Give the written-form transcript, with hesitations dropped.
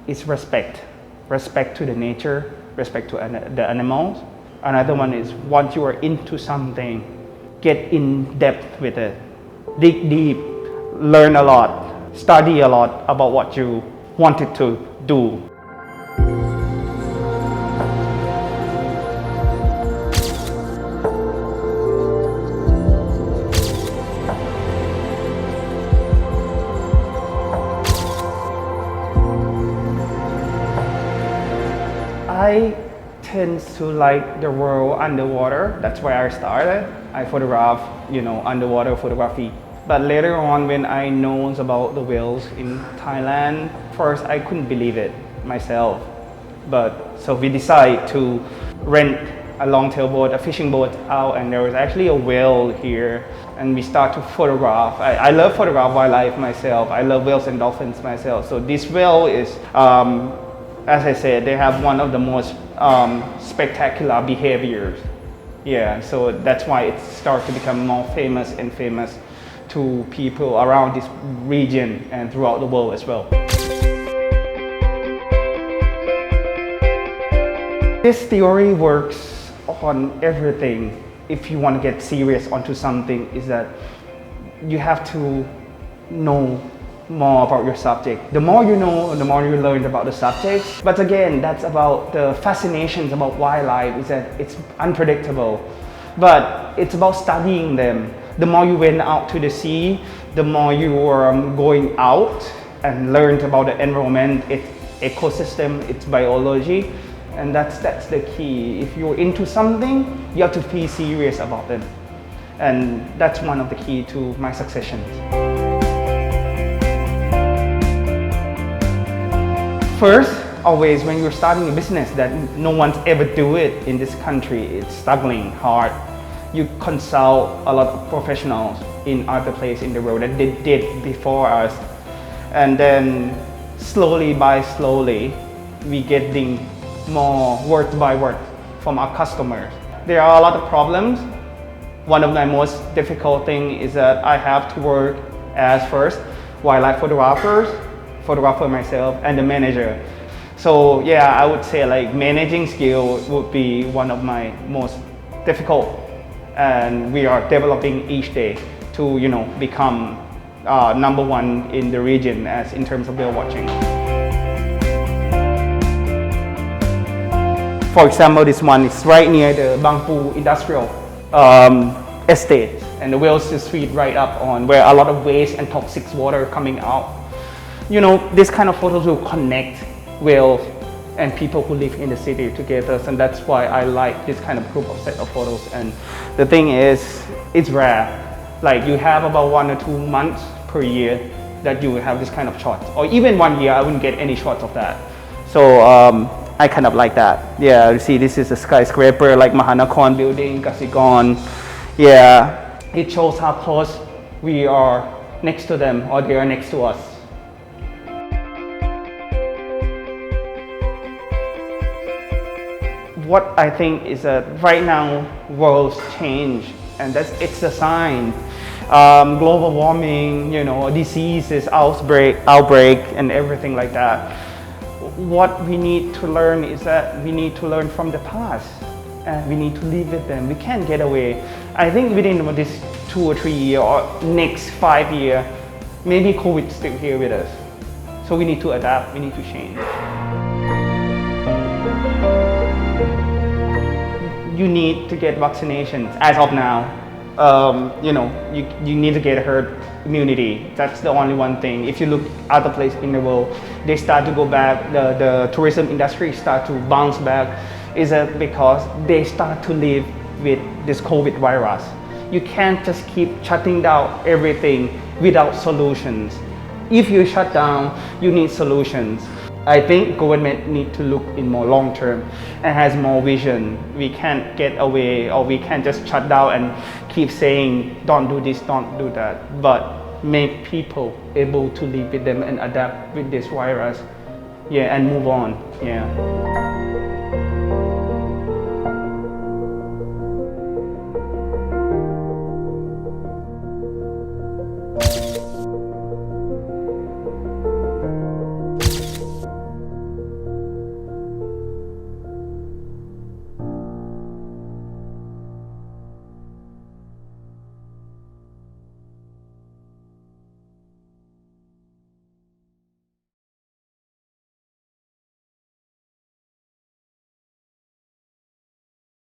is respect. Respect to the nature, respect to the animals. Another one is once you are into something, get in depth with it. Dig deep, learn a lot, study a lot about what you wanted to do. I tend to like the world underwater. That's where I started. I photograph, underwater photography. But later on, when I know about the whales in Thailand, first I couldn't believe it myself. So we decided to rent a long-tail boat, a fishing boat out, and there was actually a whale here, and we start to photograph. I love photograph wildlife myself. I love whales and dolphins myself. So this whale is, as I said, they have one of the most spectacular behaviors. Yeah, so that's why it starts to become more famous and famous to people around this region and throughout the world as well. This theory works on everything. If you want to get serious onto something, is that you have to know more about your subject. The more you know, the more you learn about the subject. But again, that's about the fascinations about wildlife, is that it's unpredictable. But it's about studying them. The more you went out to the sea, the more you are going out and learned about the environment, its ecosystem, its biology. And that's the key. If you're into something, you have to be serious about them. And that's one of the key to my successions. First, always when you're starting a business that no one's ever do it in this country, it's struggling hard. You consult a lot of professionals in other places in the world that they did before us. And then slowly by slowly, we getting more word by word from our customers. There are a lot of problems. One of my most difficult things is that I have to work as first wildlife photographer myself, and the manager. So yeah, I would say like managing skill would be one of my most difficult, and we are developing each day to become number one in the region as in terms of whale watching. For example, this one is right near the Bangpu industrial estate, and the whales just feed right up on where a lot of waste and toxic water coming out. This kind of photos will connect whales and people who live in the city together, and that's why I like this kind of group of set of photos. And the thing is, it's rare. Like you have about 1 or 2 months per year that you will have this kind of shots, or even 1 year I wouldn't get any shots of that. So I kind of like that. Yeah, you see, this is a skyscraper like Mahanakon building, Kasikorn. Yeah, it shows how close we are next to them, or they are next to us. What I think is that right now worlds change, and it's a sign. Global warming, diseases, outbreak, and everything like that. What we need to learn is that we need to learn from the past, and we need to live with them. We can't get away. I think within this 2 or 3 years or next 5 years, maybe COVID is still here with us. So we need to adapt. We need to change. You need to get vaccinations as of now. You need to get herd immunity. That's the only one thing. If you look at other places in the world, they start to go back. The tourism industry start to bounce back. Is that because they start to live with this COVID virus? You can't just keep shutting down everything without solutions. If you shut down, you need solutions. I think government need to look in more long term and has more vision. We can't get away, or we can't just shut down and keep saying don't do this, don't do that, but make people able to live with them and adapt with this virus, and move on.